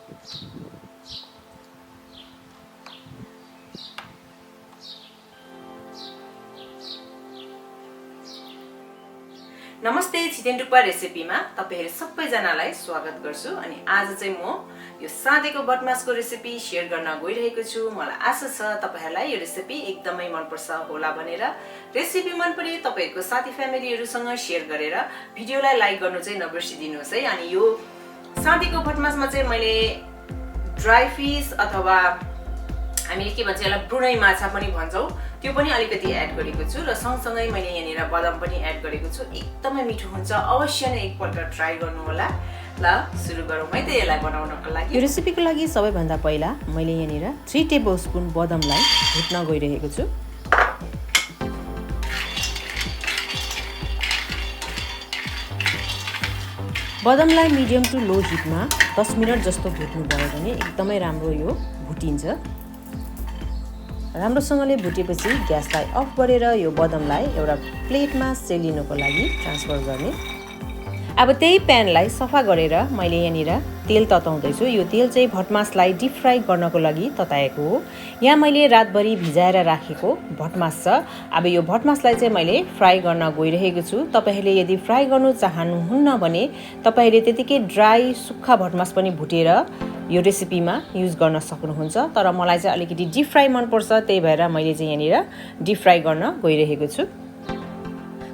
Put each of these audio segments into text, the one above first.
नमस्ते छिटेन डुक्पा रेसिपीमा तपाईहरु सबैजनालाई स्वागत गर्छु अनि आज चाहिँ म यो सादेको भटमासको रेसिपी शेयर गर्न गइरहेको छु। मलाई आशा छ तपाईहरुलाई यो रेसिपी एकदमै मन पर्छ होला भनेर। रेसिपी मन परे तपाईहरुको साथी फ्यामिलीहरुसँग शेयर गरेर भिडियोलाई लाइक गर्नु चाहिँ नबिर्सिदिनुस् है। अनि यो सादेको भटमासमा चाहिँ मैले ड्राई फिश अथवा हामीले के भन्छ यसलाई ब्रुनै माछा पनि भन्छौं त्यो पनि अलिकति एड गरेको छु र सँगसँगै मैले यहाँनिर बदाम पनि एड गरेको छु। एकदमै मिठो हुन्छ, अवश्य नै एकपल्ट ट्राई गर्नु होला। ल सुरु गरौँ है त यसलाई बनाउनको लागि। यो रेसिपीको लागि सबैभन्दा पहिला मैले यहाँनिर 3 टेबलस्पुन बदामलाई भुट्न गइरहेको छु। बदामलाई मिडियम टु लो हिटमा 10 मिनेट जस्तो भुट्नु भयो भने एकदमै राम्रो यो भुटिन्छ। राम्रोसँगले भुटेपछि ग्यासलाई अफ गरेर यो बदामलाई एउटा प्लेटमा सेलिनुको लागि ट्रान्सफर गर्ने। अब त्यही प्यानलाई सफा गरेर मैले यहाँनिर तेल तताउँदै छु। यो तेल चाहिँ भटमासलाई डीप फ्राई गर्नको लागि तताएको हो। यहाँ मैले रातभरि भिजाएर राखेको भटमास छ। अब यो भटमासलाई चाहिँ मैले फ्राई गर्न गइरहेको छु। तपाईहरुले यदि फ्राई गर्नु चाहनुहुन्न भने तपाईहरुले त्यतिकै ड्राई सुक्खा भटमास पनि भुटेर यो रेसिपीमा युज गर्न सक्नुहुन्छ। तर मलाई चाहिँ अलिकति डीप फ्राई मन पर्छ, त्यही भएर मैले चाहिँ यहाँनिर डीप फ्राई गर्न गइरहेको छु।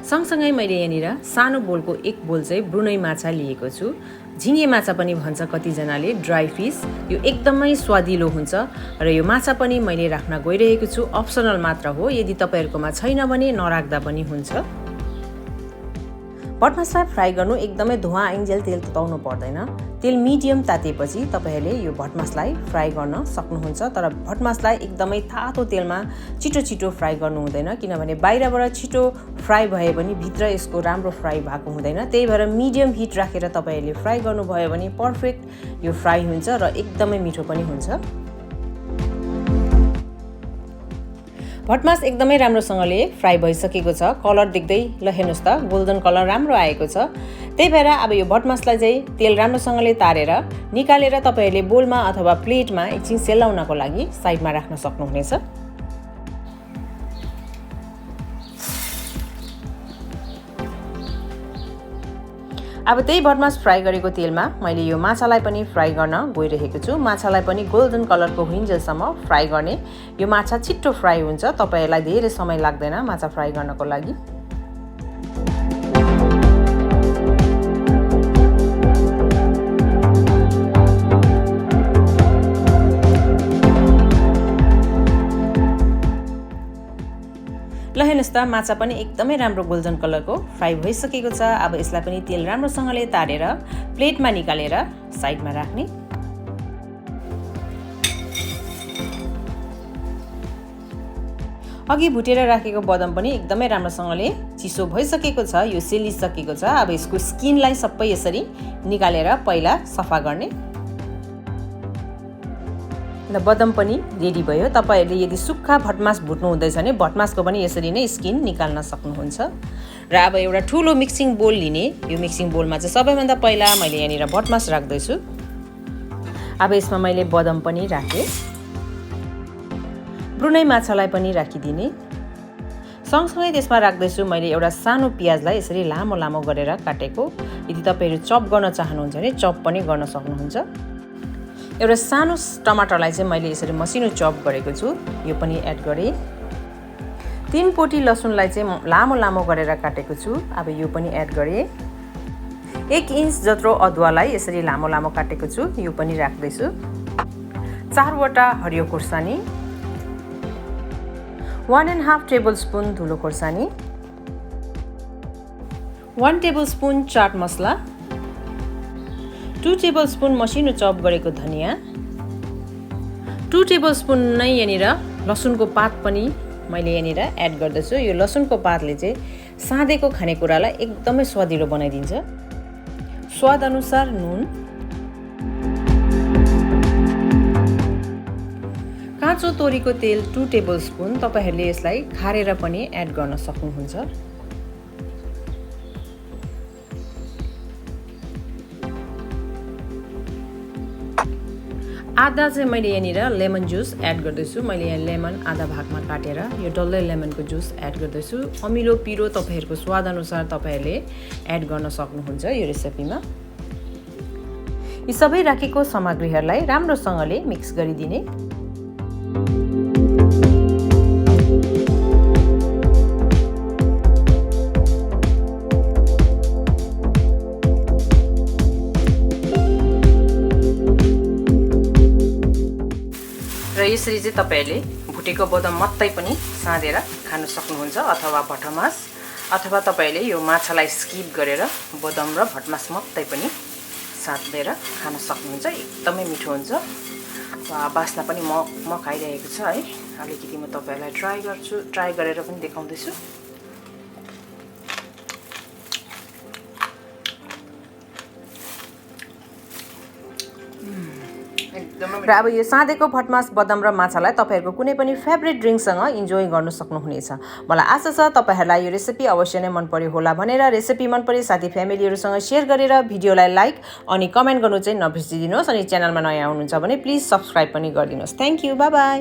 सँगसँगै मैले यहाँनिर सानो बोलको 1 बोल चाहिँ ब्रुनै माछा लिएको छु। झिङ्गे माछा पनि भन्छ कतिजनाले, ड्राई फिश। यो एकदमै स्वादिलो हुन्छ र यो माछा पनि मैले राख्न गइरहेको छु। अप्सनल मात्र हो, यदि तपाईहरुकोमा छैन भने नराख्दा पनि हुन्छ। भटमासलाई फ्राई गर्नु एकदमै धुवा आइन्जेल तेल तताउनु पर्दैन। तेल मिडियम तातेपछि तपाईहरुले यो भटमासलाई फ्राई गर्न सक्नुहुन्छ। तर भटमासलाई एकदमै तातो तेलमा छिटो फ्राई गर्नु हुँदैन, किनभने बाहिरबाट छिटो फ्राई भए पनि भित्र यसको राम्रो फ्राई भएको हुँदैन। त्यही भएर मिडियम हिट राखेर तपाईहरुले फ्राई गर्नुभयो भने पर्फेक्ट यो फ्राई हुन्छ र एकदमै मिठो पनि हुन्छ। भटमास एकदमै राम्रोसँगले फ्राई भइसकेको छ। कलर देख्दै ल हेर्नुस् त, गोल्डन कलर राम्रो आएको छ। त्यही भएर अब यो भटमासलाई चाहिँ तेल राम्रोसँगले तारेर निकालेर तपाईहरुले बोलमा अथवा प्लेटमा एकछिन सेलाउनको लागि साइडमा राख्न सक्नुहुनेछ। अब त्यही भटमास फ्राई गरेको तेलमा मैले यो माछालाई पनि फ्राई गर्न गइरहेको छु। माछालाई पनि गोल्डन कलरको हुइन्जेलसम्म फ्राई गर्ने। यो माछा छिट्टो फ्राई हुन्छ, तपाईहरुलाई धेरै समय लाग्दैन माछा फ्राई गर्नको लागि। ल हेर्नुस् त, माछा पनि एकदमै राम्रो गोल्डन कलरको फ्राई भइसकेको छ। अब यसलाई पनि तेल राम्रोसँगले तारेर प्लेटमा निकालेर साइडमा राख्ने। अघि भुटेर राखेको बदाम पनि एकदमै राम्रोसँगले चिसो भइसकेको छ, यो सेलिसकेको छ। अब यसको स्किनलाई सबै यसरी निकालेर पहिला सफा गर्ने। ल बदाम पनि रेडी भयो। तपाईहरुले यदि सुक्खा भटमास भुट्नु हुँदैछ भने भटमासको पनि यसरी नै स्किन निकाल्न सक्नुहुन्छ। र अब एउटा ठुलो मिक्सिङ बोल लिने। यो मिक्सिङ बोलमा चाहिँ सबैभन्दा पहिला मैले यहाँनिर भटमास राख्दै छु। अब यसमा मैले बदाम पनि राखेँ, ब्रुनै माछालाई पनि राखिदिने। सँगसँगै त्यसमा राख्दैछु मैले एउटा सानो प्याजलाई यसरी लामो लामो गरेर काटेको। यदि तपाईहरु चप गर्न चाहनुहुन्छ भने चप पनि गर्न सक्नुहुन्छ। एउटा सानो टमाटरलाई चाहिँ मैले यसरी मसिनो चप गरेको छु, यो पनि एड गरे। 3 पोटी लसुनलाई चाहिँ लामो लामो गरेर काटेको छु, अब यो पनि एड गरे। 1 इन्च जत्रो अदुवालाई यसरी लामो लामो काटेको छु, यो पनि राख्दै छु। 4 वटा हरियो खुर्सानी, 1.5 टेबलस्पुन धुलो खुर्सानी, 1 टेबलस्पुन चाट मसला, 2 टेबलस्पुन मसिनो चप गरेको धनिया, 2 टेबलस्पुन नै यहाँनिर लसुनको पात पनि मैले यहाँनिर एड गर्दैछु। यो लसुनको पातले चाहिँ सादेको खानेकुरालाई एकदमै स्वादिलो बनाइदिन्छ। स्वाद अनुसार नुन, काँचो तोरीको तेल 2 टेबलस्पुन, तपाईहरुले यसलाई खारेर पनि एड गर्न सक्नुहुन्छ। आधा चाहिँ मैले यहाँनिर लेमन जुस एड गर्दैछु। मैले यहाँ लेमन आधा भागमा काटेर यो डल्लै लेमनको जुस एड गर्दैछु। अमिलो पिरो तपाईँहरूको स्वादअनुसार तपाईँहरूले एड गर्न सक्नुहुन्छ यो रेसिपीमा। यी सबै राखेको सामग्रीहरूलाई राम्रोसँगले मिक्स गरिदिने। र यसरी चाहिँ तपाईहरूले भुटेको बदाम मात्रै पनि साँधेर खान सक्नुहुन्छ अथवा भटमास, अथवा तपाईहरूले यो माछालाई स्किप गरेर बदाम र भटमास मात्रै पनि साँधेर खान सक्नुहुन्छ। एकदमै मिठो हुन्छ। बास्ना पनि म खाइरहेको छ है। अलिकति म तपाईँहरूलाई ट्राई गरेर पनि देखाउँदैछु। र अब यो साँधेको भटमास बदाम र माछालाई तपाईँहरूको कुनै पनि फेभरेट ड्रिङ्कसँग इन्जोय गर्न सक्नुहुनेछ। मलाई आशा छ तपाईँहरूलाई यो रेसिपी अवश्य नै मन पर्यो होला भनेर। रेसिपी मन परे साथी फ्यामिलीहरूसँग सेयर गरेर भिडियोलाई लाइक अनि कमेन्ट गर्नु चाहिँ नबिर्सिदिनुहोस्। अनि च्यानलमा नयाँ हुनुहुन्छ भने प्लिज सब्सक्राइब पनि गरिदिनुहोस्। Thank you, by by.